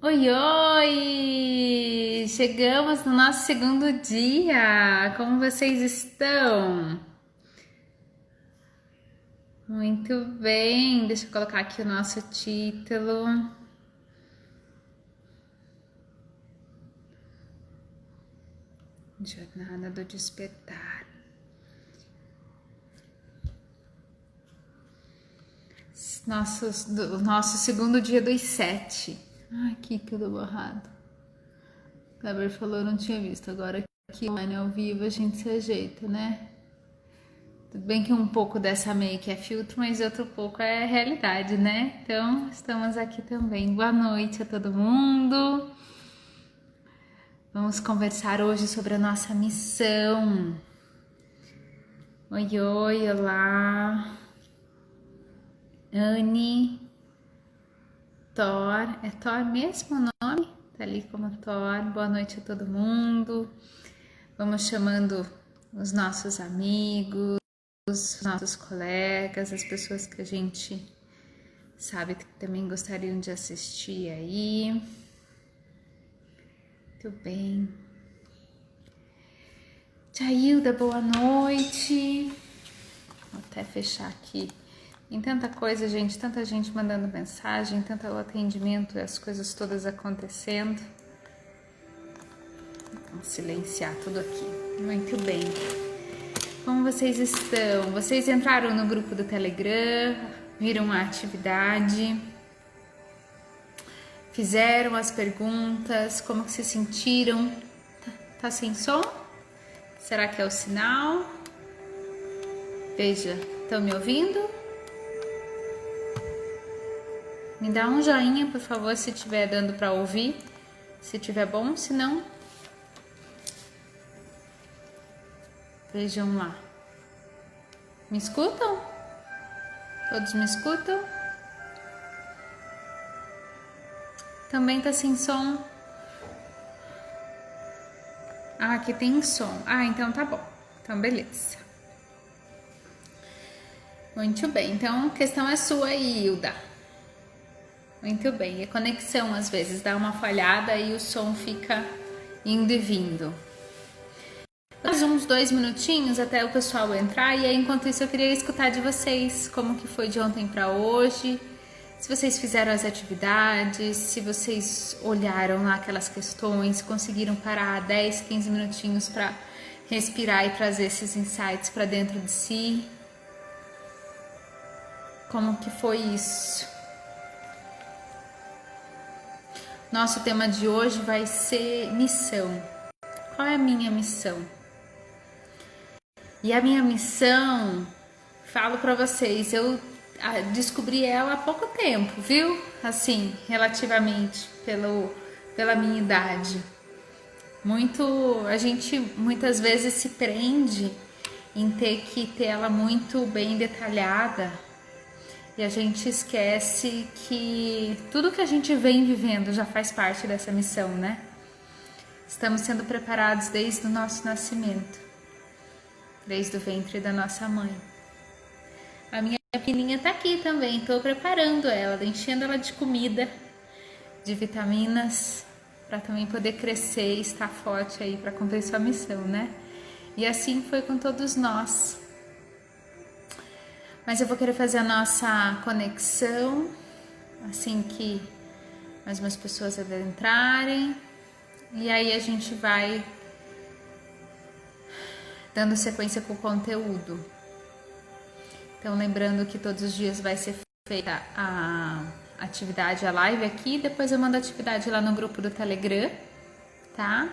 Oi, oi! Chegamos no nosso segundo dia. Como vocês estão? Muito bem. Deixa eu colocar aqui o nosso título. Jornada do Despertar. Nosso segundo dia dos 7. Ai, aqui que eu dou borrado. O Kleber falou, não tinha visto. Agora aqui online ao vivo a gente se ajeita, né? Tudo bem que um pouco dessa make é filtro, mas outro pouco é realidade, né? Então, estamos aqui também. Boa noite a todo mundo. Vamos conversar hoje sobre a nossa missão. Oi, oi, olá. Anne, Thor. É Thor mesmo o nome? Tá ali como Thor. Boa noite a todo mundo. Vamos chamando os nossos amigos, os nossos colegas, as pessoas que a gente sabe que também gostariam de assistir aí. Muito bem. Jailda, boa noite. Vou até fechar aqui. Tem tanta coisa, gente, tanta gente mandando mensagem, tanto atendimento, as coisas todas acontecendo. Vamos silenciar tudo aqui. Muito bem. Como vocês estão? Vocês entraram no grupo do Telegram, viram a atividade, fizeram as perguntas, como que se sentiram? Tá sem som? Será que é o sinal? Veja, estão me ouvindo? Me dá um joinha, por favor, se estiver dando para ouvir, se tiver bom, se não, vejam lá. Me escutam? Todos me escutam? Também tá sem som. Ah, aqui tem som. Ah, então tá bom. Então, beleza. Muito bem. Então, a questão é sua aí, Hilda. Muito bem. A conexão, às vezes, dá uma falhada e o som fica indo e vindo. Mais uns 2 minutinhos até o pessoal entrar e aí, enquanto isso, eu queria escutar de vocês como que foi de ontem para hoje. Se vocês fizeram as atividades, se vocês olharam lá aquelas questões, conseguiram parar 10, 15 minutinhos para respirar e trazer esses insights para dentro de si. Como que foi isso? Nosso tema de hoje vai ser missão. Qual é a minha missão? E a minha missão, falo para vocês, eu descobri ela há pouco tempo, viu? Assim, relativamente pela minha idade. A gente muitas vezes se prende em ter que ter ela muito bem detalhada e a gente esquece que tudo que a gente vem vivendo já faz parte dessa missão, né? Estamos sendo preparados desde o nosso nascimento, desde o ventre da nossa mãe. A minha pequenininha tá aqui também, tô preparando ela, enchendo ela de comida, de vitaminas, para também poder crescer e estar forte aí para cumprir sua missão, né? E assim foi com todos nós. Mas eu vou querer fazer a nossa conexão assim que mais umas pessoas adentrarem. E aí a gente vai dando sequência com o conteúdo. Então, lembrando que todos os dias vai ser feita a atividade, a live aqui, depois eu mando a atividade lá no grupo do Telegram, tá?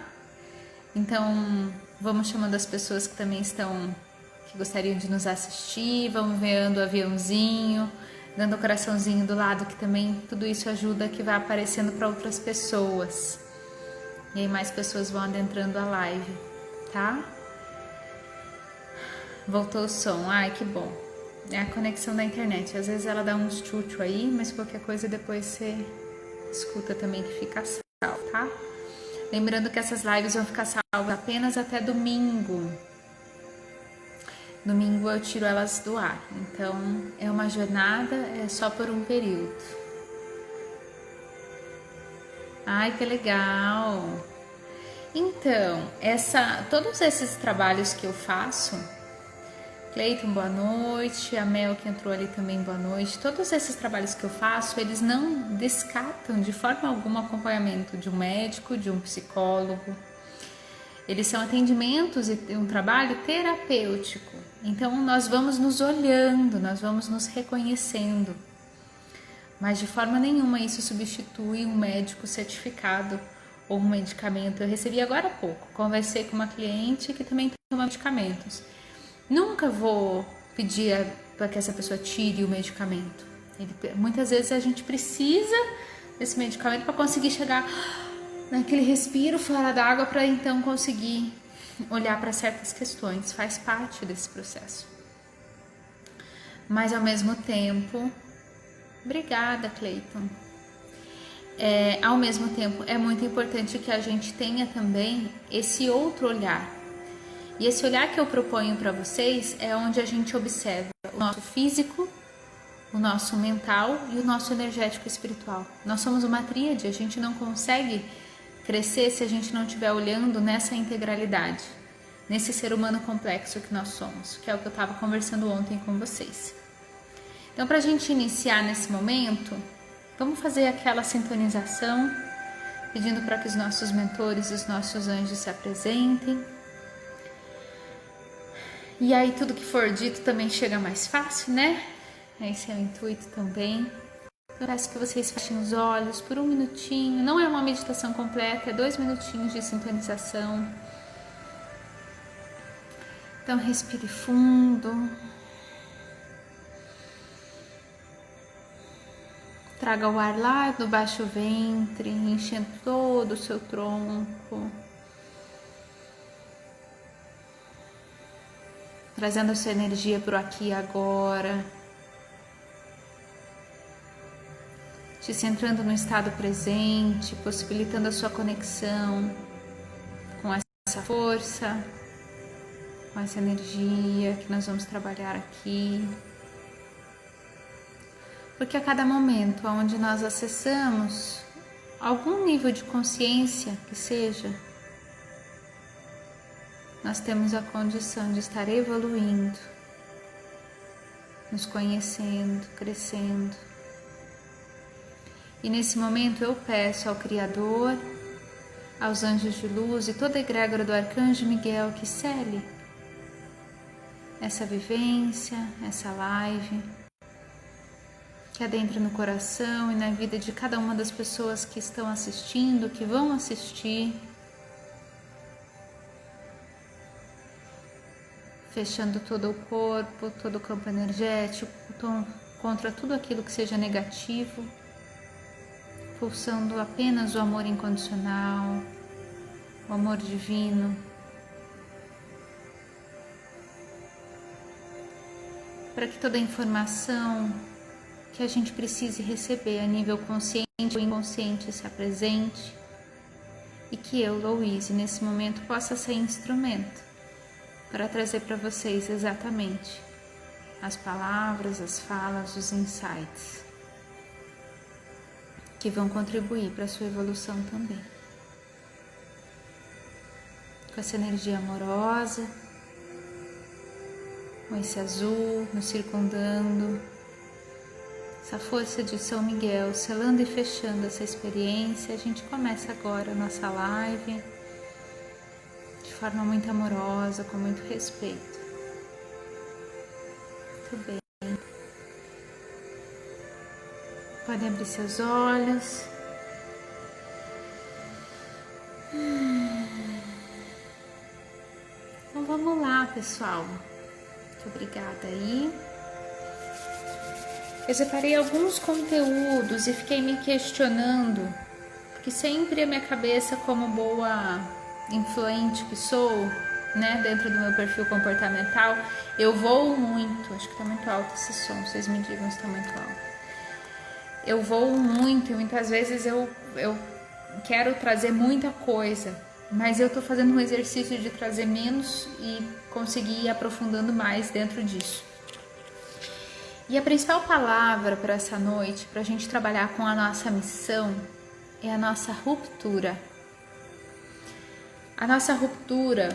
Então, vamos chamando as pessoas que também que gostariam de nos assistir, vamos vendo o aviãozinho, dando o coraçãozinho do lado, que também tudo isso ajuda, que vai aparecendo para outras pessoas. E aí mais pessoas vão adentrando a live, tá? Voltou o som, ai que bom. É a conexão da internet, às vezes ela dá uns tchutchu aí, mas qualquer coisa depois você escuta também que fica salvo, tá? Lembrando que essas lives vão ficar salvas apenas até domingo. Domingo eu tiro elas do ar, então é uma jornada, é só por um período. Ai, que legal! Então, todos esses trabalhos que eu faço, Cleiton, boa noite, a Mel que entrou ali também, boa noite. Todos esses trabalhos que eu faço, eles não descartam de forma alguma acompanhamento de um médico, de um psicólogo. Eles são atendimentos e um trabalho terapêutico. Então, nós vamos nos olhando, nós vamos nos reconhecendo. Mas de forma nenhuma isso substitui um médico certificado ou um medicamento. Eu recebi agora há pouco, conversei com uma cliente que também toma medicamentos. Nunca vou pedir para que essa pessoa tire o medicamento. Muitas vezes a gente precisa desse medicamento para conseguir chegar naquele respiro fora d'água para então conseguir olhar para certas questões. Faz parte desse processo. Mas ao mesmo tempo, obrigada, Cleiton. Ao mesmo tempo, é muito importante que a gente tenha também esse outro olhar. E esse olhar que eu proponho para vocês é onde a gente observa o nosso físico, o nosso mental e o nosso energético espiritual. Nós somos uma tríade, a gente não consegue crescer se a gente não estiver olhando nessa integralidade, nesse ser humano complexo que nós somos, que é o que eu estava conversando ontem com vocês. Então, para a gente iniciar nesse momento, vamos fazer aquela sintonização, pedindo para que os nossos mentores e os nossos anjos se apresentem. E aí tudo que for dito também chega mais fácil, né? Esse é o intuito também. Eu peço que vocês fechem os olhos por um minutinho. Não é uma meditação completa, é 2 minutinhos de sintonização. Então respire fundo. Traga o ar lá do baixo ventre, enchendo todo o seu tronco. Trazendo a sua energia para o aqui e agora, te centrando no estado presente, possibilitando a sua conexão com essa força, com essa energia que nós vamos trabalhar aqui. Porque a cada momento onde nós acessamos algum nível de consciência que seja, nós temos a condição de estar evoluindo, nos conhecendo, crescendo. E nesse momento eu peço ao Criador, aos anjos de luz e toda a egrégora do Arcanjo Miguel que cele essa vivência, essa live, que adentre no coração e na vida de cada uma das pessoas que estão assistindo, que vão assistir, fechando todo o corpo, todo o campo energético, contra tudo aquilo que seja negativo, pulsando apenas o amor incondicional, o amor divino. Para que toda a informação que a gente precise receber a nível consciente ou inconsciente se apresente e que eu, Louise, nesse momento possa ser instrumento para trazer para vocês exatamente as palavras, as falas, os insights que vão contribuir para a sua evolução também. Com essa energia amorosa, com esse azul nos circundando, essa força de São Miguel selando e fechando essa experiência, a gente começa agora a nossa live de forma muito amorosa, com muito respeito. Muito bem. Podem abrir seus olhos. Então vamos lá, pessoal. Muito obrigada aí. Eu separei alguns conteúdos e fiquei me questionando, porque sempre a minha cabeça, como boa influente que sou, né, dentro do meu perfil comportamental, eu voo muito. Acho que tá muito alto esse som, vocês me digam se tá muito alto. Eu voo muito e muitas vezes eu quero trazer muita coisa, mas eu tô fazendo um exercício de trazer menos e conseguir ir aprofundando mais dentro disso. E a principal palavra para essa noite, para a gente trabalhar com a nossa missão, é a nossa ruptura. A nossa ruptura,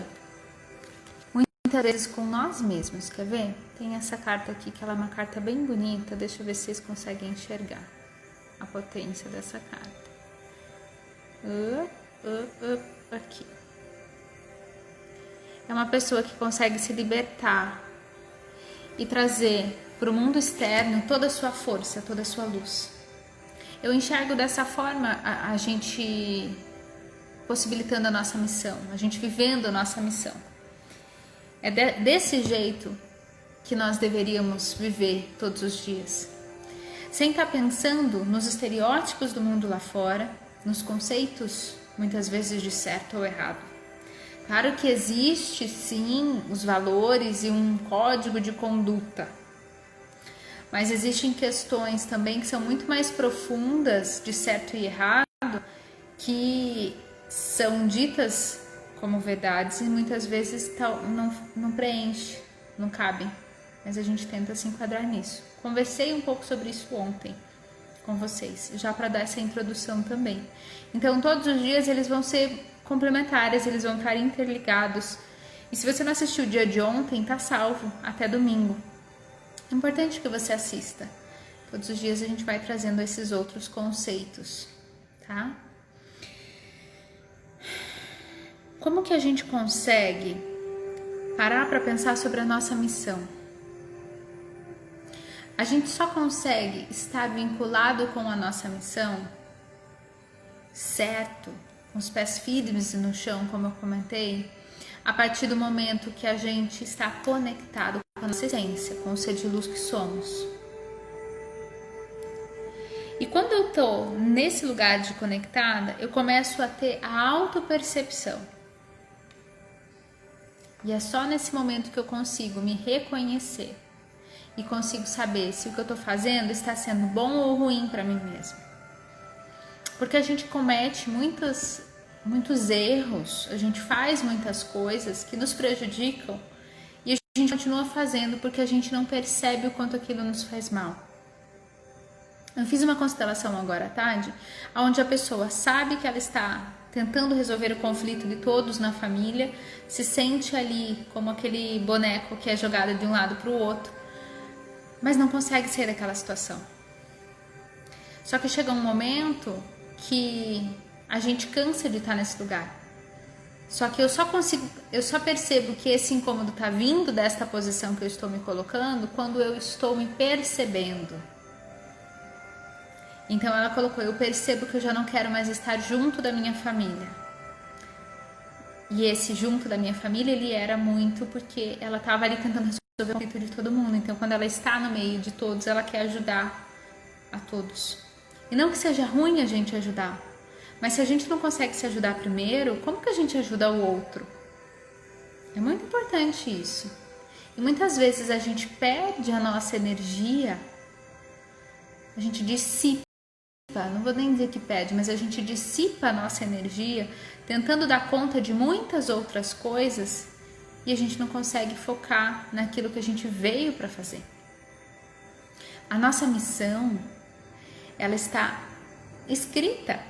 muitas vezes com nós mesmos, quer ver? Tem essa carta aqui, que ela é uma carta bem bonita, deixa eu ver se vocês conseguem enxergar a potência dessa carta. Aqui. É uma pessoa que consegue se libertar e trazer para o mundo externo toda a sua força, toda a sua luz. Eu enxergo dessa forma a gente possibilitando a nossa missão, a gente vivendo a nossa missão. É desse jeito que nós deveríamos viver todos os dias. Sem estar pensando nos estereótipos do mundo lá fora, nos conceitos, muitas vezes, de certo ou errado. Claro que existe, sim, os valores e um código de conduta. Mas existem questões também que são muito mais profundas de certo e errado, que são ditas como verdades e muitas vezes não preenche, não cabem. Mas a gente tenta se enquadrar nisso. Conversei um pouco sobre isso ontem com vocês, já para dar essa introdução também. Então, todos os dias eles vão ser complementares, eles vão estar interligados. E se você não assistiu o dia de ontem, tá salvo até domingo. É importante que você assista. Todos os dias a gente vai trazendo esses outros conceitos, tá? Como que a gente consegue parar para pensar sobre a nossa missão? A gente só consegue estar vinculado com a nossa missão, certo, com os pés firmes no chão, como eu comentei, a partir do momento que a gente está conectado com a nossa essência, com o ser de luz que somos. E quando eu tô nesse lugar de conectada, eu começo a ter a autopercepção. E é só nesse momento que eu consigo me reconhecer e consigo saber se o que eu tô fazendo está sendo bom ou ruim para mim mesmo. Porque a gente comete muitos erros, a gente faz muitas coisas que nos prejudicam e a gente continua fazendo porque a gente não percebe o quanto aquilo nos faz mal. Eu fiz uma constelação agora à tarde, onde a pessoa sabe que ela está tentando resolver o conflito de todos na família, se sente ali como aquele boneco que é jogado de um lado para o outro, mas não consegue sair daquela situação. Só que chega um momento que a gente cansa de estar nesse lugar. Só que eu só percebo que esse incômodo está vindo desta posição que eu estou me colocando quando eu estou me percebendo. Então ela colocou, eu percebo que eu já não quero mais estar junto da minha família. E esse junto da minha família, ele era muito porque ela estava ali tentando resolver o conflito de todo mundo. Então quando ela está no meio de todos, ela quer ajudar a todos. E não que seja ruim a gente ajudar, mas se a gente não consegue se ajudar primeiro, como que a gente ajuda o outro? É muito importante isso. E muitas vezes a gente perde a nossa energia, a gente dissipa, não vou nem dizer que perde, mas a gente dissipa a nossa energia tentando dar conta de muitas outras coisas e a gente não consegue focar naquilo que a gente veio para fazer. A nossa missão, ela está escrita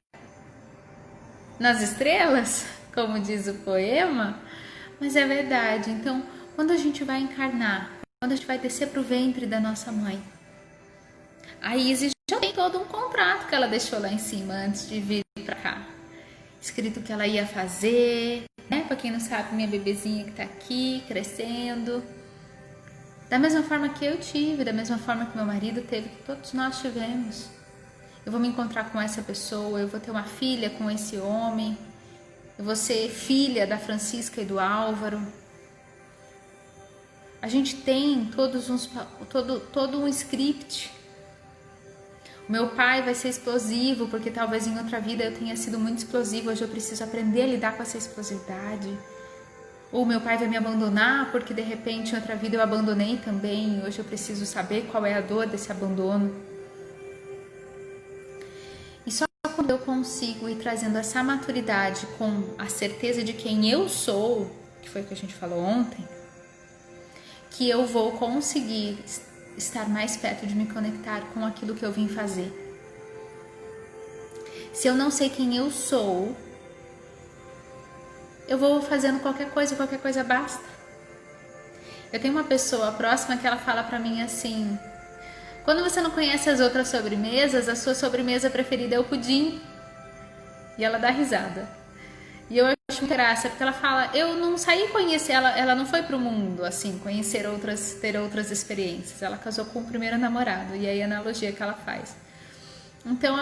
nas estrelas, como diz o poema, mas é verdade. Então, quando a gente vai encarnar, quando a gente vai descer para o ventre da nossa mãe, a Isis já tem todo um contrato que ela deixou lá em cima antes de vir para cá, escrito o que ela ia fazer, né? Para quem não sabe, minha bebezinha que tá aqui crescendo, da mesma forma que eu tive, da mesma forma que meu marido teve, que todos nós tivemos. Eu vou me encontrar com essa pessoa, eu vou ter uma filha com esse homem, eu vou ser filha da Francisca e do Álvaro. A gente tem todo um script. O meu pai vai ser explosivo, porque talvez em outra vida eu tenha sido muito explosivo, hoje eu preciso aprender a lidar com essa explosividade. Ou meu pai vai me abandonar, porque de repente em outra vida eu abandonei também, hoje eu preciso saber qual é a dor desse abandono. E só quando eu consigo ir trazendo essa maturidade com a certeza de quem eu sou, que foi o que a gente falou ontem, que eu vou conseguir estar mais perto de me conectar com aquilo que eu vim fazer. Se eu não sei quem eu sou, eu vou fazendo qualquer coisa basta. Eu tenho uma pessoa próxima que ela fala pra mim assim: quando você não conhece as outras sobremesas, a sua sobremesa preferida é o pudim. E ela dá risada. E eu acho muita graça, porque ela fala: eu não saí conhecer, ela não foi pro mundo, assim, conhecer outras, ter outras experiências. Ela casou com o primeiro namorado, e aí a analogia que ela faz. Então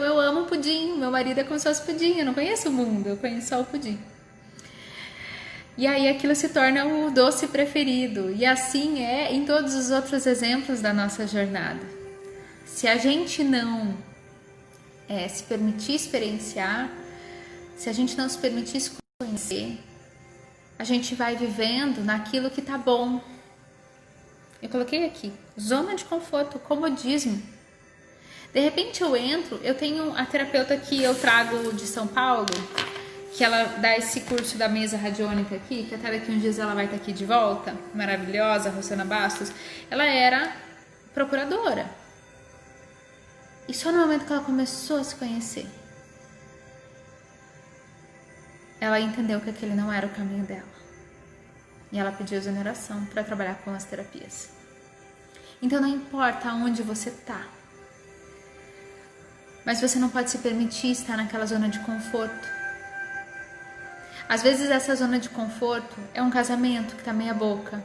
eu amo pudim, meu marido é como se fosse pudim, eu não conheço o mundo, eu conheço só o pudim. E aí aquilo se torna o doce preferido. E assim é em todos os outros exemplos da nossa jornada. Se a gente não se permitir experienciar, se a gente não se permitir se conhecer, a gente vai vivendo naquilo que tá bom. Eu coloquei aqui, zona de conforto, comodismo. De repente eu tenho a terapeuta que eu trago de São Paulo, que ela dá esse curso da mesa radiônica aqui, que até daqui uns dias ela vai estar aqui de volta, maravilhosa, Rosana Bastos. Ela era procuradora. E só no momento que ela começou a se conhecer, ela entendeu que aquele não era o caminho dela. E ela pediu exoneração para trabalhar com as terapias. Então não importa onde você tá, mas você não pode se permitir estar naquela zona de conforto. Às vezes essa zona de conforto é um casamento que tá meia boca,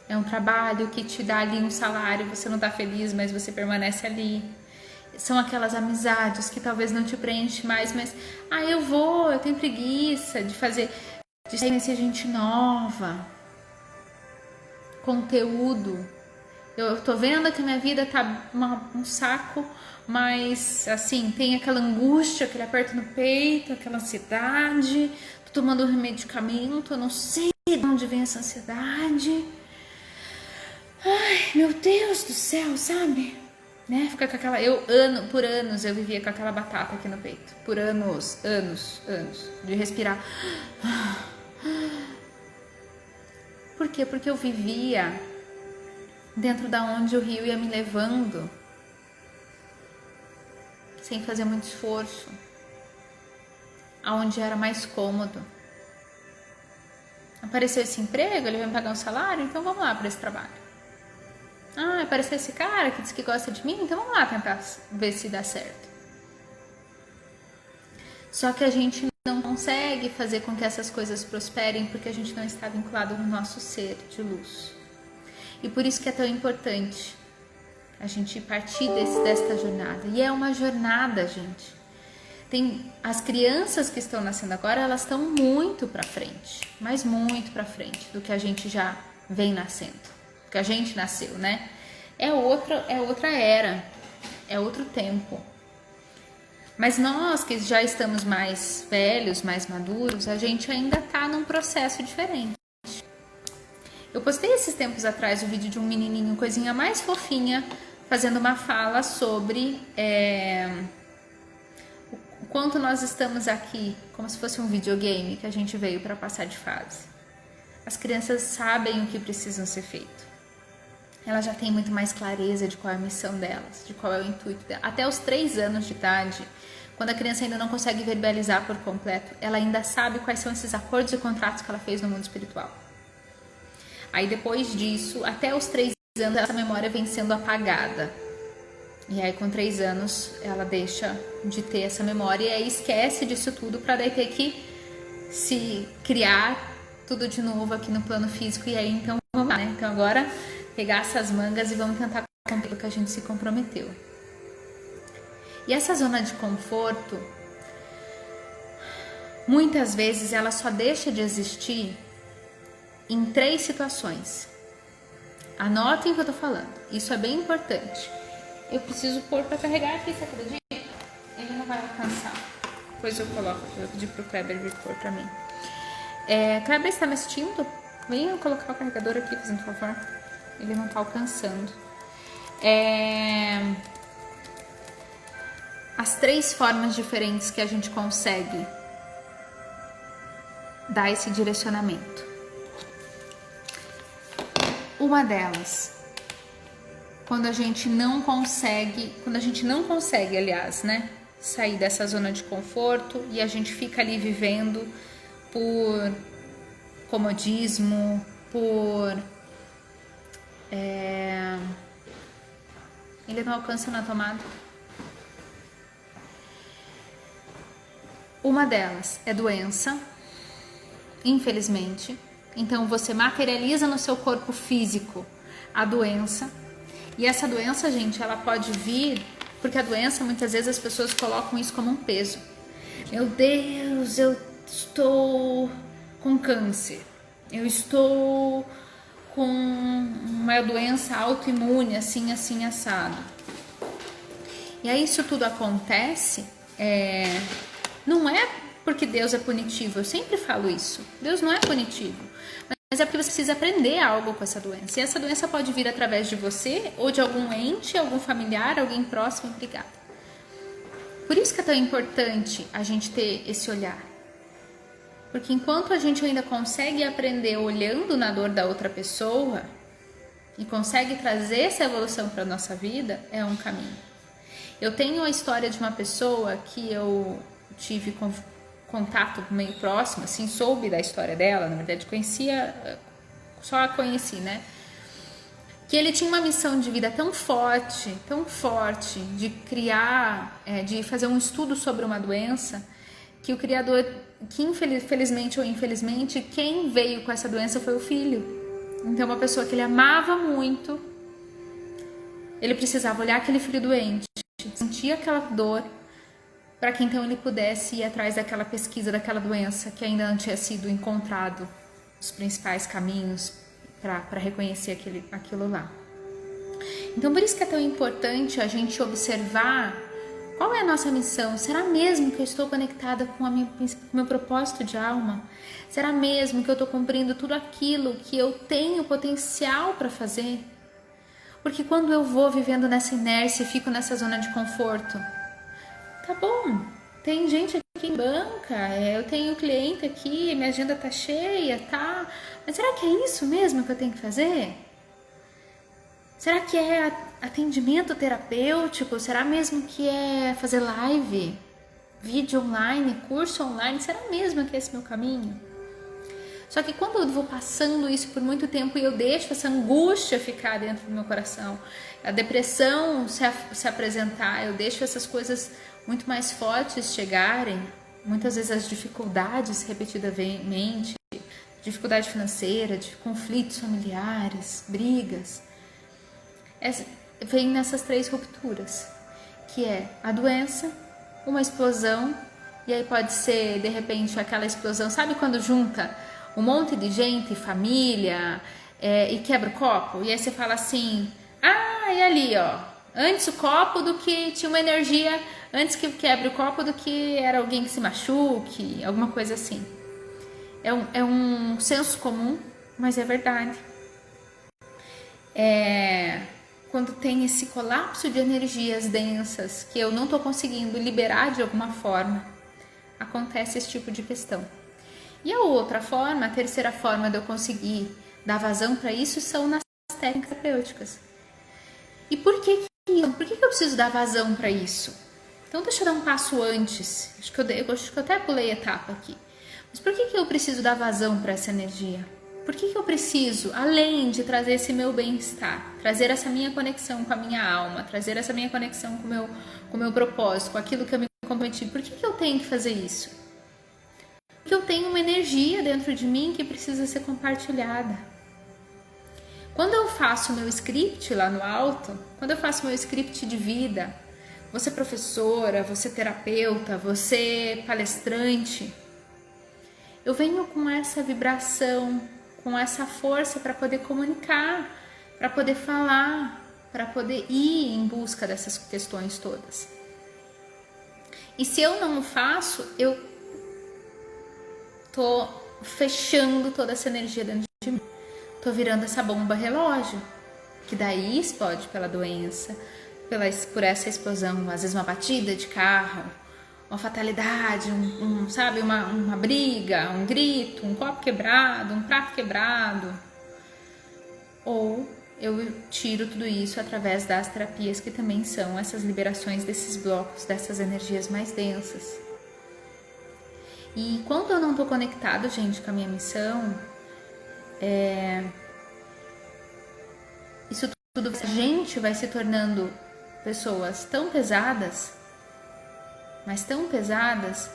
é um trabalho que te dá ali um salário, você não tá feliz, mas você permanece ali. São aquelas amizades que talvez não te preenche mais, mas eu tenho preguiça de conhecer gente nova, conteúdo. Eu tô vendo que a minha vida tá um saco, mas assim, tem aquela angústia, aquele aperto no peito, aquela ansiedade. Tô tomando um medicamento, eu não sei de onde vem essa ansiedade. Ai, meu Deus do céu, sabe? Né? Fica com aquela... por anos eu vivia com aquela batata aqui no peito. Por anos, de respirar. Por quê? Porque eu vivia dentro da onde o rio ia me levando, sem fazer muito esforço, aonde era mais cômodo. Apareceu esse emprego, ele vai me pagar um salário, então vamos lá para esse trabalho. Apareceu esse cara que diz que gosta de mim, então vamos lá tentar ver se dá certo. Só que a gente não consegue fazer com que essas coisas prosperem porque a gente não está vinculado no nosso ser de luz. E por isso que é tão importante a gente partir desta jornada. E é uma jornada, gente. As crianças que estão nascendo agora, elas estão muito para frente, mas muito para frente do que a gente já vem nascendo, do que a gente nasceu, né? É outra era, é outro tempo. Mas nós que já estamos mais velhos, mais maduros, a gente ainda tá num processo diferente. Eu postei esses tempos atrás o vídeo de um menininho, coisinha mais fofinha, fazendo uma fala sobre o quanto nós estamos aqui, como se fosse um videogame que a gente veio para passar de fase. As crianças sabem o que precisam ser feito. Elas já têm muito mais clareza de qual é a missão delas, de qual é o intuito delas. Até os 3 anos de idade, quando a criança ainda não consegue verbalizar por completo, ela ainda sabe quais são esses acordos e contratos que ela fez no mundo espiritual. Aí depois disso, até os 3 anos, essa memória vem sendo apagada. E aí com 3 anos, ela deixa de ter essa memória e aí esquece disso tudo para daí ter que se criar tudo de novo aqui no plano físico. E aí então vamos lá, né? Então agora pegar essas mangas e vamos tentar cumprir o que a gente se comprometeu. E essa zona de conforto, muitas vezes ela só deixa de existir em 3 situações. Anotem o que eu tô falando, isso é bem importante. Eu preciso pôr para carregar aqui, você acredita? Ele não vai alcançar. Depois eu coloco, eu vou pedir pro Kleber vir pôr pra mim. Kleber, está me assistindo? Venha colocar o carregador aqui, fazendo favor. Ele não tá alcançando. As 3 formas diferentes que a gente consegue dar esse direcionamento. Uma delas, quando a gente não consegue, aliás, né, sair dessa zona de conforto e a gente fica ali vivendo por comodismo, por... Ele não alcança na tomada. Uma delas é doença, infelizmente. Então você materializa no seu corpo físico a doença. E essa doença, gente, ela pode vir, porque a doença, muitas vezes as pessoas colocam isso como um peso. Meu Deus, eu estou com câncer. Eu estou com uma doença autoimune, assim, assim, assado. E aí isso tudo acontece, não é porque Deus é punitivo, eu sempre falo isso. Deus não é punitivo, mas é porque você precisa aprender algo com essa doença. E essa doença pode vir através de você ou de algum ente, algum familiar, alguém próximo implicado. Por isso que é tão importante a gente ter esse olhar. Porque enquanto a gente ainda consegue aprender olhando na dor da outra pessoa e consegue trazer essa evolução para a nossa vida, é um caminho. Eu tenho a história de uma pessoa que eu tive contato meio próximo, assim, soube da história dela, na verdade conhecia, só a conheci, né? Que ele tinha uma missão de vida tão forte, de criar, de fazer um estudo sobre uma doença, que o criador, que felizmente ou infelizmente, quem veio com essa doença foi o filho. Então uma pessoa que ele amava muito, ele precisava olhar aquele filho doente, sentir aquela dor, para que então ele pudesse ir atrás daquela pesquisa daquela doença que ainda não tinha sido encontrado os principais caminhos para reconhecer aquilo lá. Então por isso que é tão importante a gente observar qual é a nossa missão. Será mesmo que eu estou conectada com o meu propósito de alma? Será mesmo que eu estou cumprindo tudo aquilo que eu tenho potencial para fazer? Porque quando eu vou vivendo nessa inércia e fico nessa zona de conforto, tá bom, tem gente aqui em banca, eu tenho cliente aqui, minha agenda tá cheia, tá? Mas será que é isso mesmo que eu tenho que fazer? Será que é atendimento terapêutico? Será mesmo que é fazer live, vídeo online, curso online? Será mesmo que é esse meu caminho? Só que quando eu vou passando isso por muito tempo e eu deixo essa angústia ficar dentro do meu coração, a depressão se apresentar, eu deixo essas coisas muito mais fortes chegarem, muitas vezes as dificuldades repetidamente, dificuldade financeira, de conflitos familiares, brigas, vem nessas 3 rupturas, que é a doença, uma explosão, e aí pode ser de repente aquela explosão, sabe quando junta um monte de gente, família, e quebra o copo, e aí você fala assim, e ali ó, antes o copo do que tinha uma energia, antes que quebre o copo do que era alguém que se machuque, alguma coisa assim. É um senso comum, mas é verdade. Quando tem esse colapso de energias densas que eu não estou conseguindo liberar de alguma forma, acontece esse tipo de questão. E a outra forma, a terceira forma de eu conseguir dar vazão para isso são nas técnicas terapêuticas. E por que eu preciso dar vazão para isso? Então deixa eu dar um passo antes. Acho que eu até pulei etapa aqui. Mas por que eu preciso dar vazão para essa energia? Por que eu preciso, além de trazer esse meu bem-estar, trazer essa minha conexão com a minha alma, trazer essa minha conexão com o meu propósito, com aquilo que eu me comprometi, por que eu tenho que fazer isso? Porque eu tenho uma energia dentro de mim que precisa ser compartilhada. Quando eu faço o meu script lá no alto, quando eu faço o meu script de vida, você professora, você terapeuta, você palestrante, eu venho com essa vibração, com essa força para poder comunicar, para poder falar, para poder ir em busca dessas questões todas. E se eu não o faço, eu tô fechando toda essa energia dentro de mim. Tô virando essa bomba relógio, que daí explode pela doença, por essa explosão, às vezes uma batida de carro, uma fatalidade, sabe, uma briga, um grito, um copo quebrado, um prato quebrado. Ou eu tiro tudo isso através das terapias, que também são essas liberações desses blocos, dessas energias mais densas. E quando eu não tô conectado, gente, com a minha missão, isso tudo, a gente vai se tornando pessoas tão pesadas, mas tão pesadas.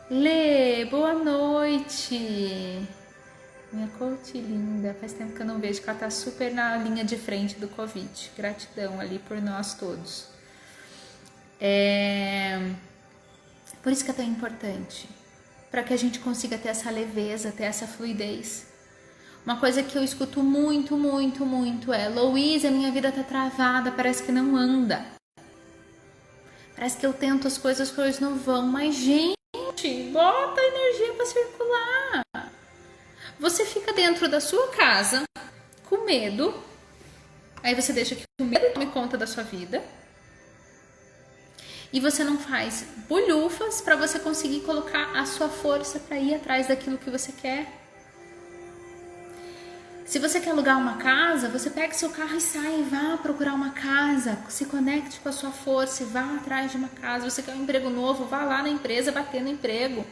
Lê, boa noite! Minha coach linda, faz tempo que eu não vejo, que ela tá super na linha de frente do Covid. Gratidão ali por nós todos. Por isso que é tão importante, para que a gente consiga ter essa leveza, ter essa fluidez. Uma coisa que eu escuto muito, muito, muito é: Louise, a minha vida tá travada, parece que não anda. Parece que eu tento as coisas não vão, mas gente, bota a energia para circular. Você fica dentro da sua casa com medo, aí você deixa que o medo tome conta da sua vida e você não faz bolhufas para você conseguir colocar a sua força para ir atrás daquilo que você quer. Se você quer alugar uma casa, você pega seu carro e sai, vá procurar uma casa, se conecte com a sua força e vá atrás de uma casa. Você quer um emprego novo, vá lá na empresa bater no emprego.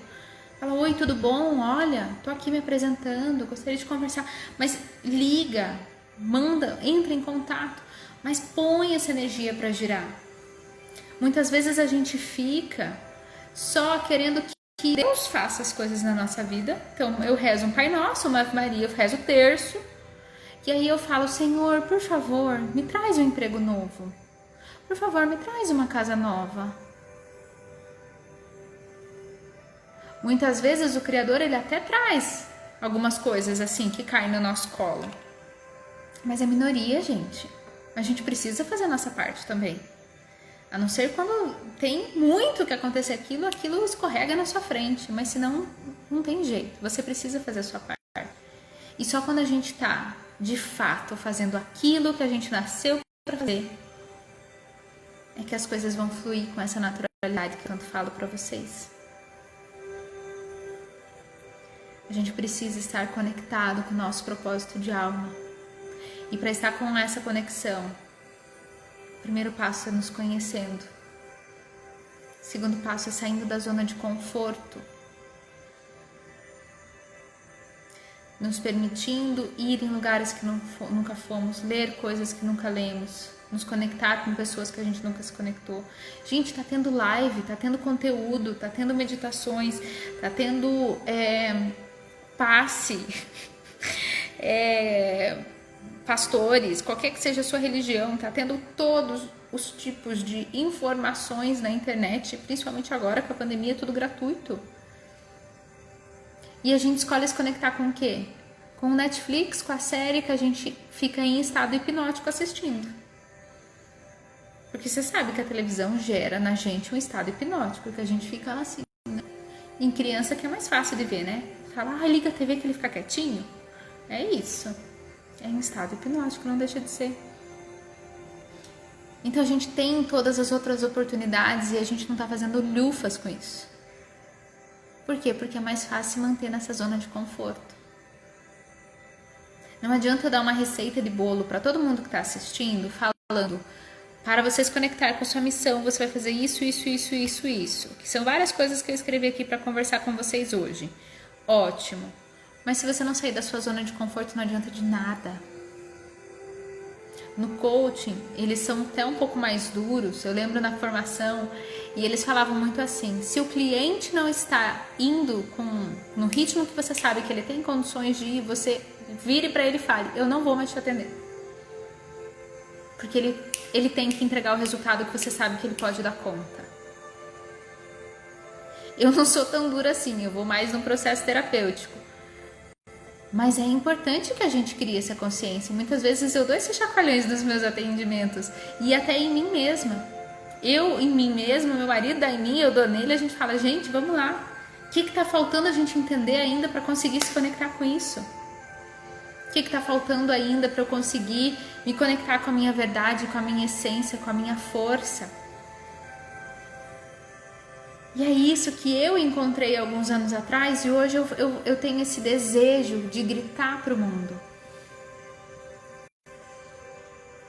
Fala: oi, tudo bom? Olha, tô aqui me apresentando, gostaria de conversar. Mas liga, manda, entra em contato, mas põe essa energia para girar. Muitas vezes a gente fica só querendo que Deus faça as coisas na nossa vida. Então eu rezo um Pai Nosso, uma Ave Maria, eu rezo o terço. E aí eu falo: Senhor, por favor, me traz um emprego novo. Por favor, me traz uma casa nova. Muitas vezes o Criador, ele até traz algumas coisas assim que caem no nosso colo. Mas é minoria, gente. A gente precisa fazer a nossa parte também. A não ser quando tem muito que acontecer aquilo escorrega na sua frente. Mas senão, não tem jeito. Você precisa fazer a sua parte. E só quando a gente tá, de fato, fazendo aquilo que a gente nasceu para fazer, é que as coisas vão fluir com essa naturalidade que eu tanto falo para vocês. A gente precisa estar conectado com o nosso propósito de alma. E para estar com essa conexão, o primeiro passo é nos conhecendo. O segundo passo é saindo da zona de conforto. Nos permitindo ir em lugares que nunca fomos, ler coisas que nunca lemos, nos conectar com pessoas que a gente nunca se conectou. Gente, tá tendo live, tá tendo conteúdo, tá tendo meditações, tá tendo passe, pastores, qualquer que seja a sua religião, tá tendo todos os tipos de informações na internet, principalmente agora com a pandemia, tudo gratuito. E a gente escolhe se conectar com o quê? Com o Netflix, com a série que a gente fica em estado hipnótico assistindo. Porque você sabe que a televisão gera na gente um estado hipnótico, que a gente fica assim, né? Em criança que é mais fácil de ver, né? Fala: liga a TV que ele fica quietinho. É isso. É um estado hipnótico, não deixa de ser. Então a gente tem todas as outras oportunidades e a gente não tá fazendo lufas com isso. Por quê? Porque é mais fácil se manter nessa zona de conforto. Não adianta eu dar uma receita de bolo para todo mundo que tá assistindo, falando: para você se conectar com a sua missão, você vai fazer isso, isso, isso, isso, isso. Que são várias coisas que eu escrevi aqui para conversar com vocês hoje. Ótimo. Mas se você não sair da sua zona de conforto, não adianta de nada. No coaching, eles são até um pouco mais duros. Eu lembro na formação, e eles falavam muito assim: se o cliente não está indo no ritmo que você sabe que ele tem condições de ir, você vire para ele e fale: eu não vou mais te atender. Porque ele tem que entregar o resultado que você sabe que ele pode dar conta. Eu não sou tão dura assim, eu vou mais num processo terapêutico. Mas é importante que a gente crie essa consciência. Muitas vezes eu dou esses chacoalhões nos meus atendimentos. E até em mim mesma. Eu em mim mesma, meu marido dá em mim, eu dou nele. A gente fala: gente, vamos lá. O que está faltando a gente entender ainda para conseguir se conectar com isso? O que está faltando ainda para eu conseguir me conectar com a minha verdade, com a minha essência, com a minha força? E é isso que eu encontrei alguns anos atrás e hoje eu tenho esse desejo de gritar para o mundo.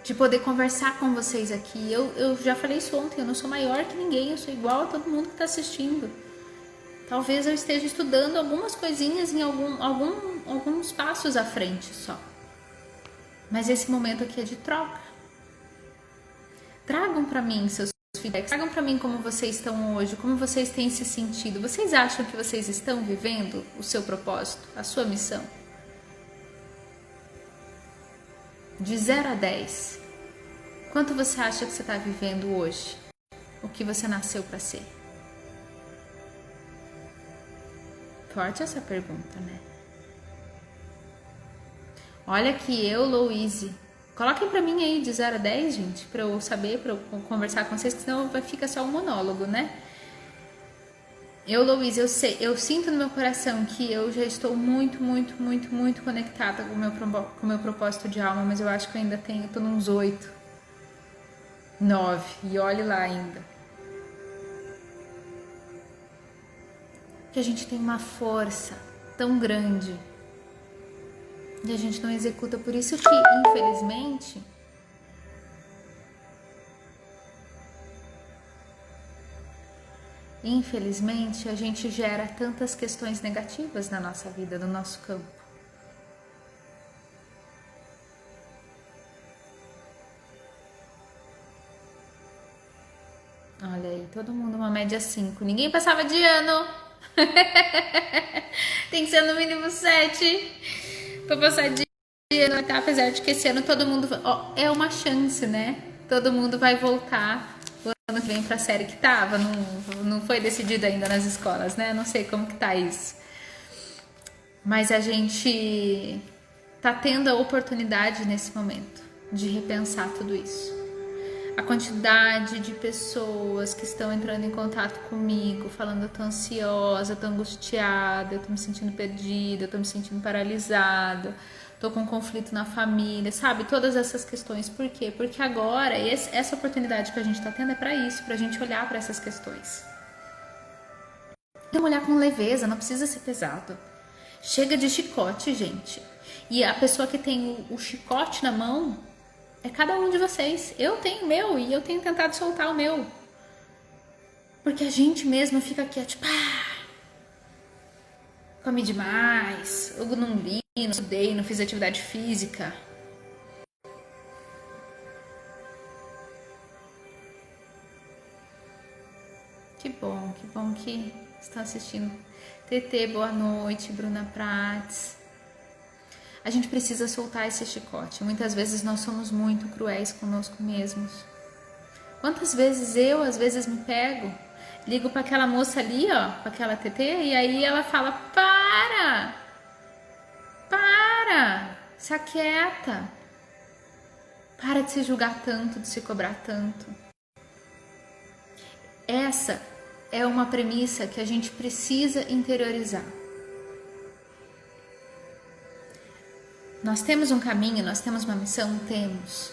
de poder conversar com vocês aqui. Eu já falei isso ontem, eu não sou maior que ninguém, eu sou igual a todo mundo que está assistindo. Talvez eu esteja estudando algumas coisinhas em alguns passos à frente só. Mas esse momento aqui é de troca. Tragam para mim seus feedbacks, tragam para mim como vocês estão hoje, como vocês têm se sentido. Vocês acham que vocês estão vivendo o seu propósito, a sua missão? De 0 a 10, quanto você acha que você está vivendo hoje? O que você nasceu para ser? Forte essa pergunta, né? Olha aqui, eu, Louise. Coloquem pra mim aí de 0 a 10, gente, pra eu saber, pra eu conversar com vocês, que senão vai ficar só um monólogo, né? Eu, Louise, eu sinto no meu coração que eu já estou muito conectada com o meu propósito de alma, mas eu acho que eu ainda tô nos 8, 9, e olhe lá ainda. Que a gente tem uma força tão grande e a gente não executa. Por isso que, infelizmente, a gente gera tantas questões negativas na nossa vida, no nosso campo. Olha aí, todo mundo uma média 5. Ninguém passava de ano. Tem que ser no mínimo 7 para passar de ano, tá? Apesar de que esse ano todo mundo... Ó, é uma chance, né? Todo mundo vai voltar o ano que vem pra série que tava. Não foi decidido ainda nas escolas, né? Não sei como que tá isso. Mas a gente tá tendo a oportunidade nesse momento de repensar tudo isso. A quantidade de pessoas que estão entrando em contato comigo, falando: eu tô ansiosa, eu tô angustiada, eu tô me sentindo perdida, eu tô me sentindo paralisada, tô com um conflito na família, sabe? Todas essas questões. Por quê? Porque agora, essa oportunidade que a gente tá tendo é pra isso, pra gente olhar pra essas questões. Então, olhar com leveza, não precisa ser pesado. Chega de chicote, gente. E a pessoa que tem o chicote na mão é cada um de vocês. Eu tenho o meu e eu tenho tentado soltar o meu. Porque a gente mesmo fica aqui, tipo, comi demais, eu não li, não estudei, não fiz atividade física. Que bom que estão assistindo. TT, boa noite, Bruna Prates. A gente precisa soltar esse chicote. Muitas vezes nós somos muito cruéis conosco mesmos. Quantas vezes eu, às vezes, me pego, ligo para aquela moça ali, ó, para aquela TT, e aí ela fala: para, se aquieta, para de se julgar tanto, de se cobrar tanto. Essa é uma premissa que a gente precisa interiorizar. Nós temos um caminho, nós temos uma missão, temos.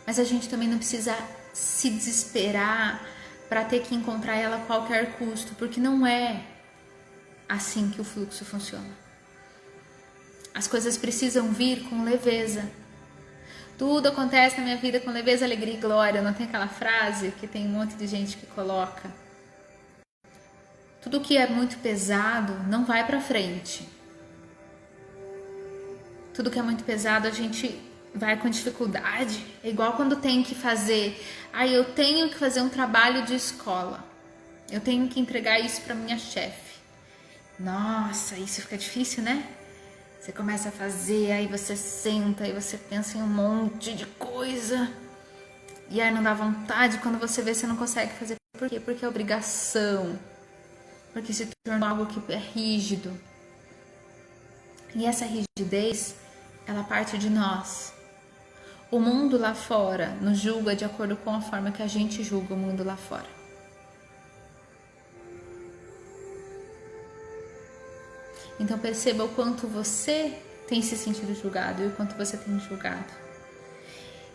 Mas a gente também não precisa se desesperar para ter que encontrar ela a qualquer custo, porque não é assim que o fluxo funciona. As coisas precisam vir com leveza. Tudo acontece na minha vida com leveza, alegria e glória. Não tem aquela frase que tem um monte de gente que coloca? Tudo que é muito pesado não vai para frente. Tudo que é muito pesado a gente vai com dificuldade. É igual quando tem que fazer... eu tenho que fazer um trabalho de escola. Eu tenho que entregar isso para minha chefe. Nossa, isso fica difícil, né? Você começa a fazer, aí você senta, aí você pensa em um monte de coisa. E aí não dá vontade, quando você vê, você não consegue fazer. Por quê? Porque é obrigação. Porque se tornou algo que é rígido. E essa rigidez, ela parte de nós. O mundo lá fora nos julga de acordo com a forma que a gente julga o mundo lá fora. Então perceba o quanto você tem se sentido julgado e o quanto você tem julgado.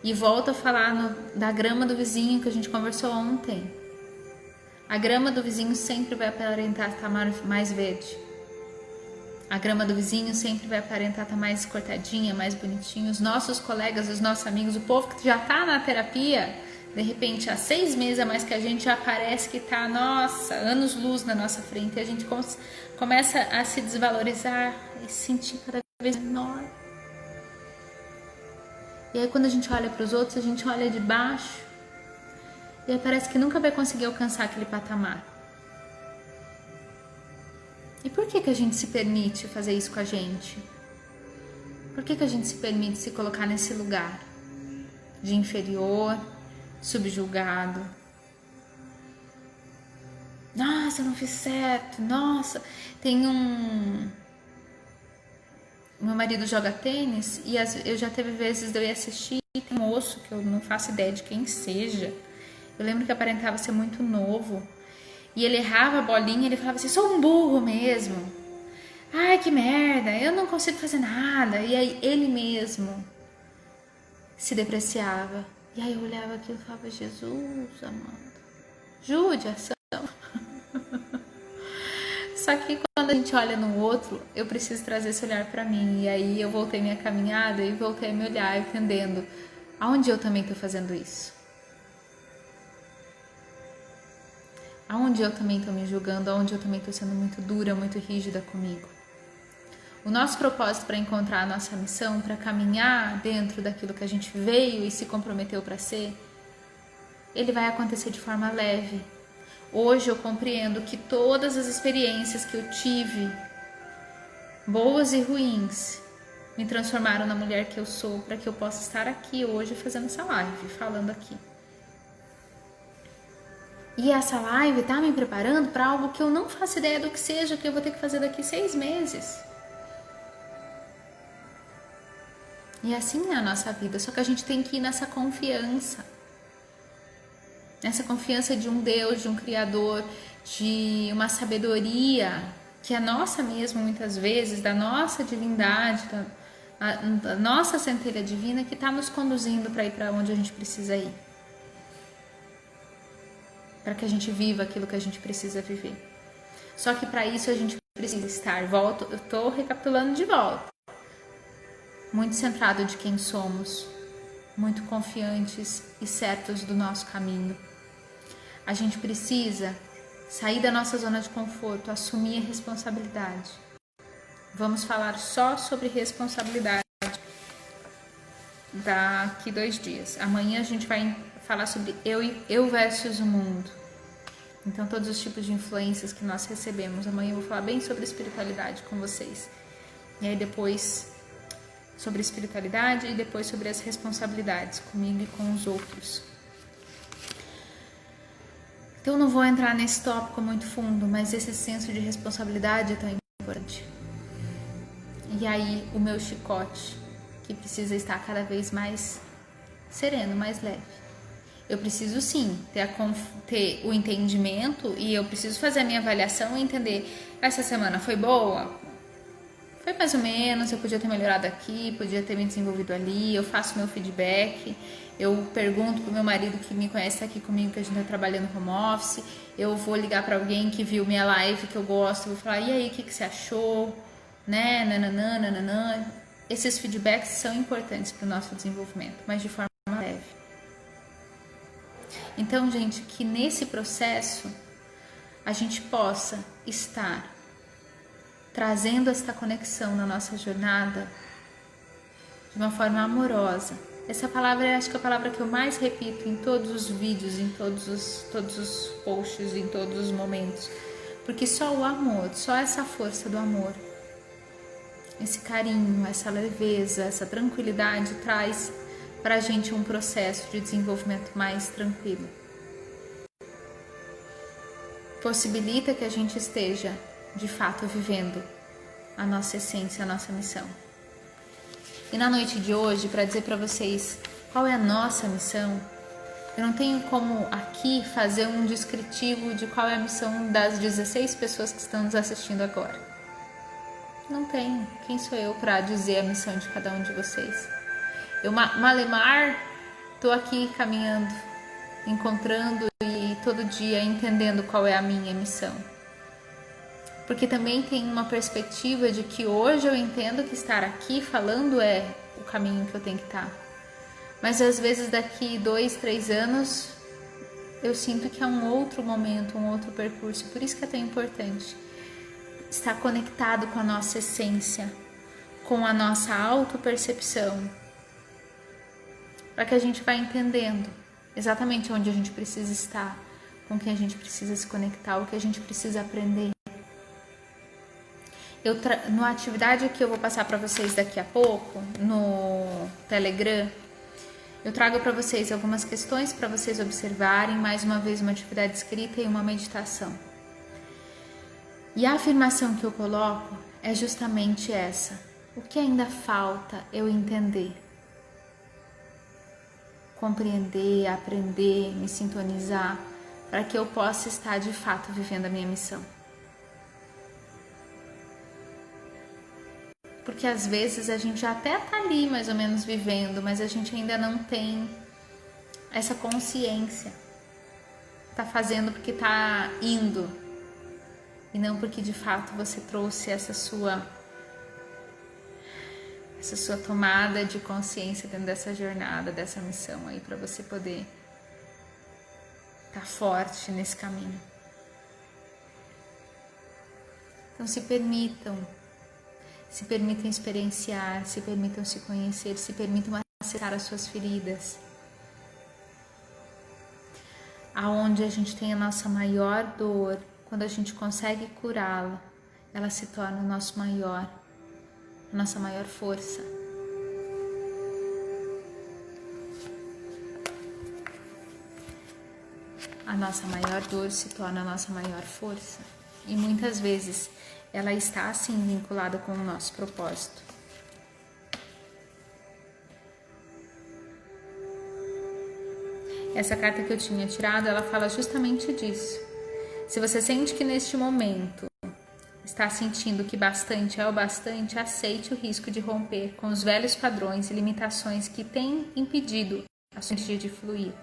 E volto a falar da grama do vizinho que a gente conversou ontem. A grama do vizinho sempre vai aparentar estar mais verde. A grama do vizinho sempre vai aparentar estar mais cortadinha, mais bonitinha. Os nossos colegas, os nossos amigos, o povo que já está na terapia, de repente há 6 meses a mais que a gente, já parece que está, nossa, anos-luz na nossa frente. E a gente começa a se desvalorizar e se sentir cada vez menor. E aí quando a gente olha para os outros, a gente olha de baixo e aí parece que nunca vai conseguir alcançar aquele patamar. E por que a gente se permite fazer isso com a gente? Por que a gente se permite se colocar nesse lugar de inferior, subjugado? Nossa, eu não fiz certo. Nossa, tem meu marido joga tênis e eu já teve vezes de eu ir assistir e tem um moço que eu não faço ideia de quem seja. Eu lembro que aparentava ser muito novo. E ele errava a bolinha e ele falava assim, sou um burro mesmo. Ai, que merda, eu não consigo fazer nada. E aí ele mesmo se depreciava. E aí eu olhava aquilo e falava, Jesus, amado, judiação. Só que quando a gente olha no outro, eu preciso trazer esse olhar pra mim. E aí eu voltei minha caminhada e voltei a me olhar, entendendo aonde eu também tô fazendo isso. Aonde eu também estou me julgando, aonde eu também estou sendo muito dura, muito rígida comigo. O nosso propósito para encontrar a nossa missão, para caminhar dentro daquilo que a gente veio e se comprometeu para ser, ele vai acontecer de forma leve. Hoje eu compreendo que todas as experiências que eu tive, boas e ruins, me transformaram na mulher que eu sou, para que eu possa estar aqui hoje fazendo essa live, falando aqui. E essa live tá me preparando para algo que eu não faço ideia do que seja, que eu vou ter que fazer daqui 6 meses. E assim é a nossa vida, só que a gente tem que ir nessa confiança. Nessa confiança de um Deus, de um Criador, de uma sabedoria que é nossa mesmo, muitas vezes, da nossa divindade, da nossa centelha divina que está nos conduzindo para ir para onde a gente precisa ir. Para que a gente viva aquilo que a gente precisa viver. Só que para isso a gente precisa estar, eu estou recapitulando de volta, muito centrado de quem somos, muito confiantes e certos do nosso caminho. A gente precisa sair da nossa zona de conforto, assumir a responsabilidade. Vamos falar só sobre responsabilidade daqui 2 dias. Amanhã a gente vai falar sobre eu versus o mundo. Então todos os tipos de influências que nós recebemos. Amanhã eu vou falar bem sobre espiritualidade com vocês. E aí depois sobre espiritualidade e depois sobre as responsabilidades comigo e com os outros. Então eu não vou entrar nesse tópico muito fundo, mas esse senso de responsabilidade é tão importante. E aí o meu chicote, que precisa estar cada vez mais sereno, mais leve. Eu preciso sim ter o entendimento e eu preciso fazer a minha avaliação e entender, essa semana foi boa? Foi mais ou menos, eu podia ter melhorado aqui, podia ter me desenvolvido ali, eu faço meu feedback, eu pergunto pro meu marido que me conhece, tá aqui comigo, que a gente tá trabalhando home office, eu vou ligar para alguém que viu minha live, que eu gosto, vou falar, e aí, o que você achou? Né, nananã. Esses feedbacks são importantes para o nosso desenvolvimento, mas de forma leve. Então, gente, que nesse processo a gente possa estar trazendo esta conexão na nossa jornada de uma forma amorosa. Essa palavra, acho que é a palavra que eu mais repito em todos os vídeos, em todos os posts, em todos os momentos. Porque só o amor, só essa força do amor, esse carinho, essa leveza, essa tranquilidade traz para a gente um processo de desenvolvimento mais tranquilo. Possibilita que a gente esteja, de fato, vivendo a nossa essência, a nossa missão. E na noite de hoje, para dizer para vocês qual é a nossa missão, eu não tenho como aqui fazer um descritivo de qual é a missão das 16 pessoas que estão nos assistindo agora. Não tenho. Quem sou eu para dizer a missão de cada um de vocês? Eu, Malemar, estou aqui caminhando, encontrando e todo dia entendendo qual é a minha missão. porque também tem uma perspectiva de que hoje eu entendo que estar aqui falando é o caminho que eu tenho que estar. Mas às vezes daqui 2, 3 anos eu sinto que é um outro momento, um outro percurso. Por isso que é tão importante estar conectado com a nossa essência, com a nossa autopercepção, para que a gente vá entendendo exatamente onde a gente precisa estar, com quem a gente precisa se conectar, o que a gente precisa aprender. Na atividade que eu vou passar para vocês daqui a pouco, no Telegram, eu trago para vocês algumas questões para vocês observarem, mais uma vez uma atividade escrita e uma meditação. E a afirmação que eu coloco é justamente essa: o que ainda falta eu entender? Compreender, aprender, me sintonizar, para que eu possa estar de fato vivendo a minha missão. Porque às vezes a gente até tá ali mais ou menos vivendo, mas a gente ainda não tem essa consciência. Tá fazendo porque tá indo, e não porque de fato você trouxe essa sua tomada de consciência dentro dessa jornada, dessa missão aí, para você poder estar forte nesse caminho. Então se permitam experienciar, se permitam se conhecer, se permitam acessar as suas feridas. Aonde a gente tem a nossa maior dor, quando a gente consegue curá-la, ela se torna a nossa maior força. A nossa maior dor se torna a nossa maior força. E muitas vezes ela está assim vinculada com o nosso propósito. Essa carta que eu tinha tirado, ela fala justamente disso. Se você sente que neste momento está sentindo que bastante é o bastante, aceite o risco de romper com os velhos padrões e limitações que têm impedido a sua energia de fluir.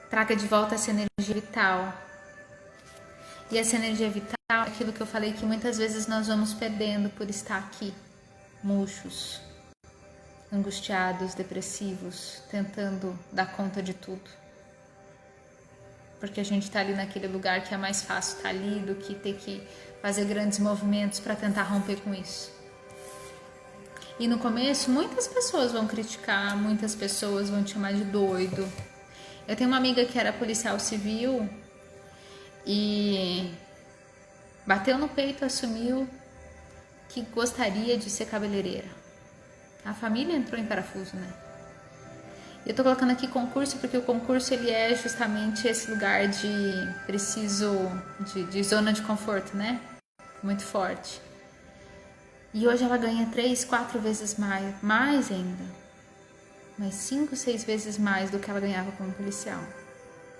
Traga de volta essa energia vital. E essa energia vital é aquilo que eu falei que muitas vezes nós vamos perdendo por estar aqui, murchos, angustiados, depressivos, tentando dar conta de tudo. Porque a gente está ali naquele lugar que é mais fácil estar ali do que ter que fazer grandes movimentos para tentar romper com isso. E no começo muitas pessoas vão criticar, muitas pessoas vão te chamar de doido. Eu tenho uma amiga que era policial civil e bateu no peito, assumiu que gostaria de ser cabeleireira. A família entrou em parafuso, né? Eu tô colocando aqui concurso porque o concurso ele é justamente esse lugar de zona de conforto, né? Muito forte. E hoje ela ganha 3, 4 vezes mais ainda. Mas 5, 6 vezes mais do que ela ganhava como policial.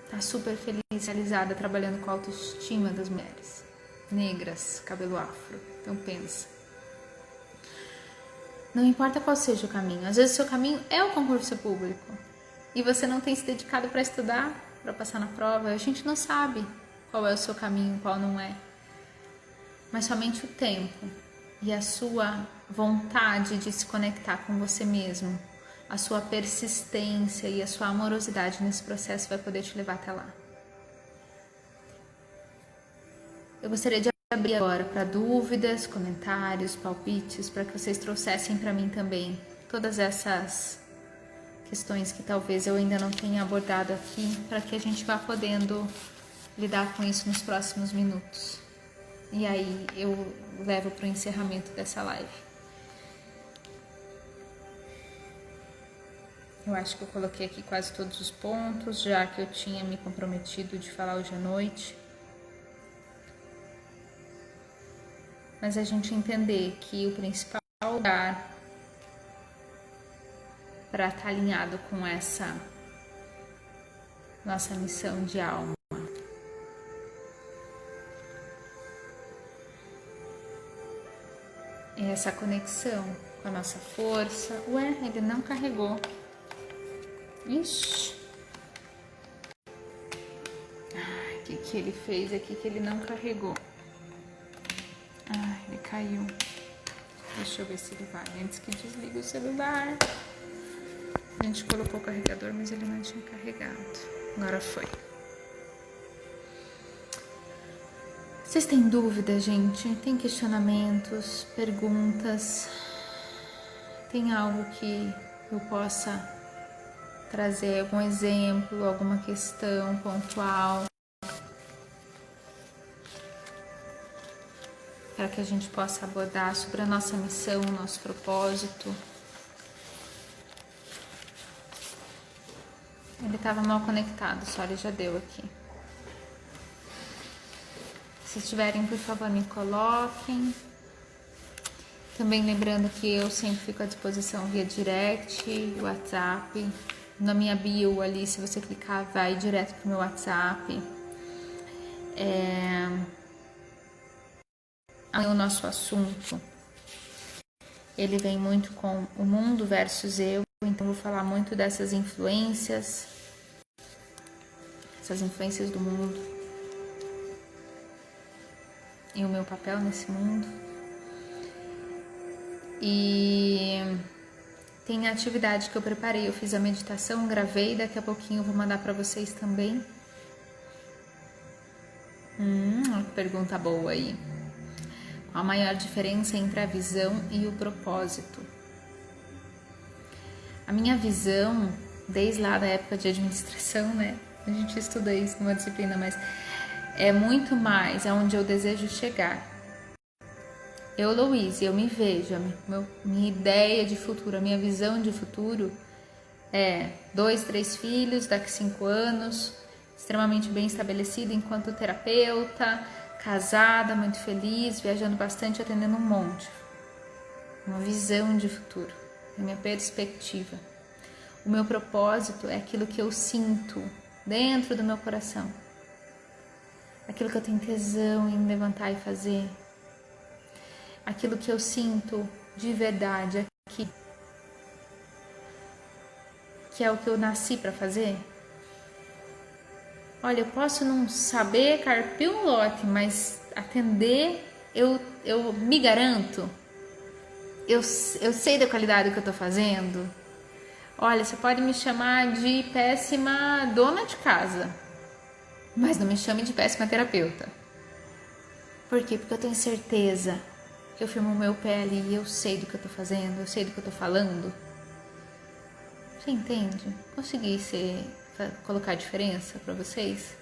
Tá super feliz, realizada, trabalhando com a autoestima das mulheres negras, cabelo afro. Então pensa. Não importa qual seja o caminho. Às vezes o seu caminho é o concurso público e você não tem se dedicado para estudar, para passar na prova. A gente não sabe qual é o seu caminho, qual não é. Mas somente o tempo e a sua vontade de se conectar com você mesmo, a sua persistência e a sua amorosidade nesse processo vai poder te levar até lá. Eu gostaria de abrir agora para dúvidas, comentários, palpites, para que vocês trouxessem para mim também todas essas questões que talvez eu ainda não tenha abordado aqui, para que a gente vá podendo lidar com isso nos próximos minutos. E aí eu levo para o encerramento dessa live. Eu acho que eu coloquei aqui quase todos os pontos, já que eu tinha me comprometido de falar hoje à noite. Mas a gente entender que o principal lugar para estar alinhado com essa nossa missão de alma é essa conexão com a nossa força. Ué, ele não carregou. Ixi. que ele fez aqui que ele não carregou. Ah, ele caiu. Deixa eu ver se ele vai antes que desligue o celular. A gente colocou o carregador, mas ele não tinha carregado. Agora foi. Vocês têm dúvida, gente? Tem questionamentos, perguntas? Tem algo que eu possa trazer, algum exemplo, alguma questão pontual, para que a gente possa abordar sobre a nossa missão, o nosso propósito? Ele estava mal conectado, só ele já deu aqui. Se tiverem, por favor, me coloquem. Também lembrando que eu sempre fico à disposição via direct, WhatsApp. Na minha bio ali, se você clicar, vai direto pro meu WhatsApp. O nosso assunto, ele vem muito com o mundo versus eu. Então, eu vou falar muito dessas influências. Essas influências do mundo. E o meu papel nesse mundo. E tem a atividade que eu preparei, eu fiz a meditação, gravei, daqui a pouquinho eu vou mandar para vocês também. Pergunta boa aí. Qual a maior diferença entre a visão e o propósito? A minha visão, desde lá da época de administração, né? A gente estuda isso numa disciplina, mas é muito mais aonde eu desejo chegar. Eu, Louise, eu me vejo, minha ideia de futuro, a minha visão de futuro é 2, 3 filhos, daqui 5 anos, extremamente bem estabelecida enquanto terapeuta, casada, muito feliz, viajando bastante, atendendo um monte. Uma visão de futuro, a minha perspectiva. O meu propósito é aquilo que eu sinto dentro do meu coração. Aquilo que eu tenho tesão em levantar e fazer. Aquilo que eu sinto de verdade aqui, que é o que eu nasci para fazer. Olha, eu posso não saber carpir um lote, mas atender, eu me garanto. Eu sei da qualidade que eu tô fazendo. Olha, você pode me chamar de péssima dona de casa, mas não me chame de péssima terapeuta. Por quê? Porque eu tenho certeza que eu firmo o meu pé ali e eu sei do que eu tô fazendo, eu sei do que eu tô falando. Você entende? Consegui colocar a diferença pra vocês?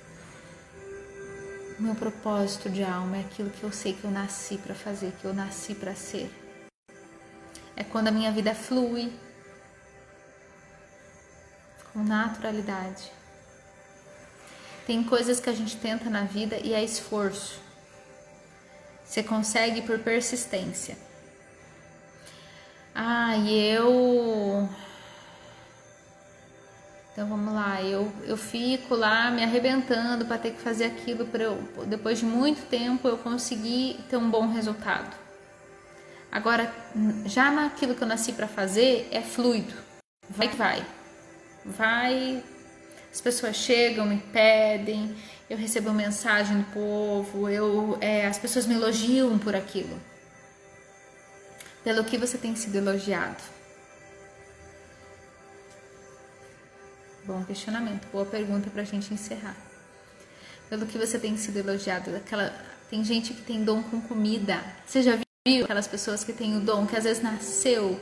O meu propósito de alma é aquilo que eu sei que eu nasci pra fazer, que eu nasci pra ser. É quando a minha vida flui com naturalidade. Tem coisas que a gente tenta na vida e é esforço. Você consegue por persistência. Então vamos lá, eu fico lá me arrebentando para ter que fazer aquilo para eu, depois de muito tempo eu conseguir ter um bom resultado. Agora, já naquilo que eu nasci para fazer, é fluido. Vai. As pessoas chegam, me pedem, eu recebo mensagem do povo, as pessoas me elogiam por aquilo. Pelo que você tem sido elogiado? Bom questionamento, boa pergunta pra gente encerrar. Pelo que você tem sido elogiado? Tem gente que tem dom com comida. Você já viu aquelas pessoas que têm o dom, que às vezes nasceu,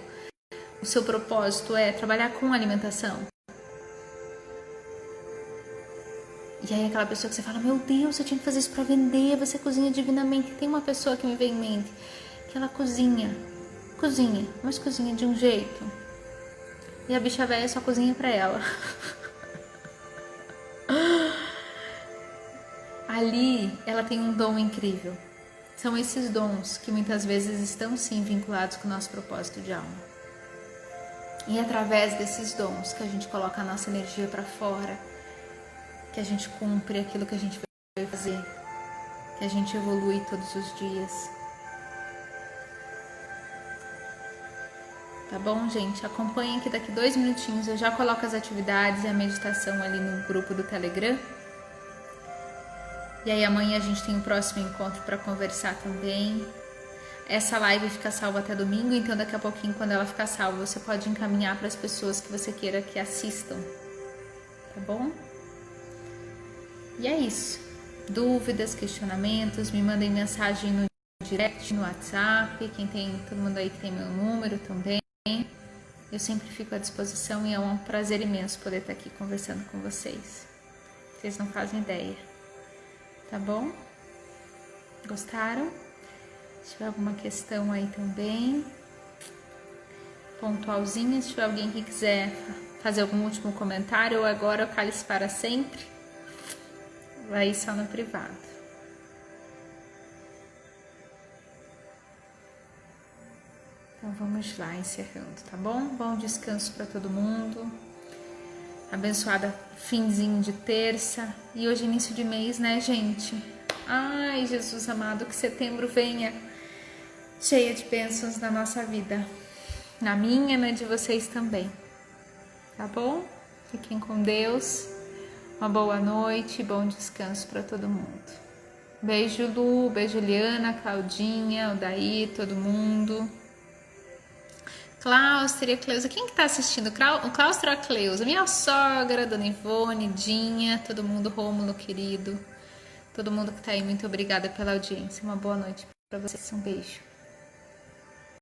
o seu propósito é trabalhar com alimentação? E aí aquela pessoa que você fala, meu Deus, eu tinha que fazer isso pra vender, você cozinha divinamente. Tem uma pessoa que me vem em mente, que ela cozinha, mas cozinha de um jeito. E a bicha velha só cozinha pra ela. Ali, ela tem um dom incrível. São esses dons que muitas vezes estão sim vinculados com o nosso propósito de alma. E é através desses dons que a gente coloca a nossa energia pra fora, que a gente cumpre aquilo que a gente veio fazer, que a gente evolui todos os dias. Tá bom, gente? Acompanhem que daqui 2 minutinhos eu já coloco as atividades e a meditação ali no grupo do Telegram. E aí amanhã a gente tem o próximo encontro para conversar também. Essa live fica salva até domingo, então daqui a pouquinho, quando ela ficar salva, você pode encaminhar para as pessoas que você queira que assistam, tá bom? E é isso. Dúvidas, questionamentos, me mandem mensagem no direct, no WhatsApp, todo mundo aí que tem meu número também. Eu sempre fico à disposição e é um prazer imenso poder estar aqui conversando com vocês. Vocês não fazem ideia, tá bom? Gostaram? Se tiver alguma questão aí também, pontualzinha, se tiver alguém que quiser fazer algum último comentário, ou agora o cálice para sempre, vai só no privado. Então vamos lá, encerrando, tá bom? Bom descanso para todo mundo. Abençoada finzinho de terça. E hoje início de mês, né, gente? Ai, Jesus amado, que setembro venha cheia de bênçãos na nossa vida. Na minha, né, de vocês também. Tá bom? Fiquem com Deus. Uma boa noite e bom descanso para todo mundo. Beijo, Lu, beijo, Eliana, Claudinha, Odaí, todo mundo. Cláustria, Cleusa, quem que tá assistindo? O Cláustria ou a Cleusa? Minha sogra, Dona Ivone, Dinha, todo mundo, Rômulo, querido. Todo mundo que tá aí, muito obrigada pela audiência. Uma boa noite para vocês, um beijo.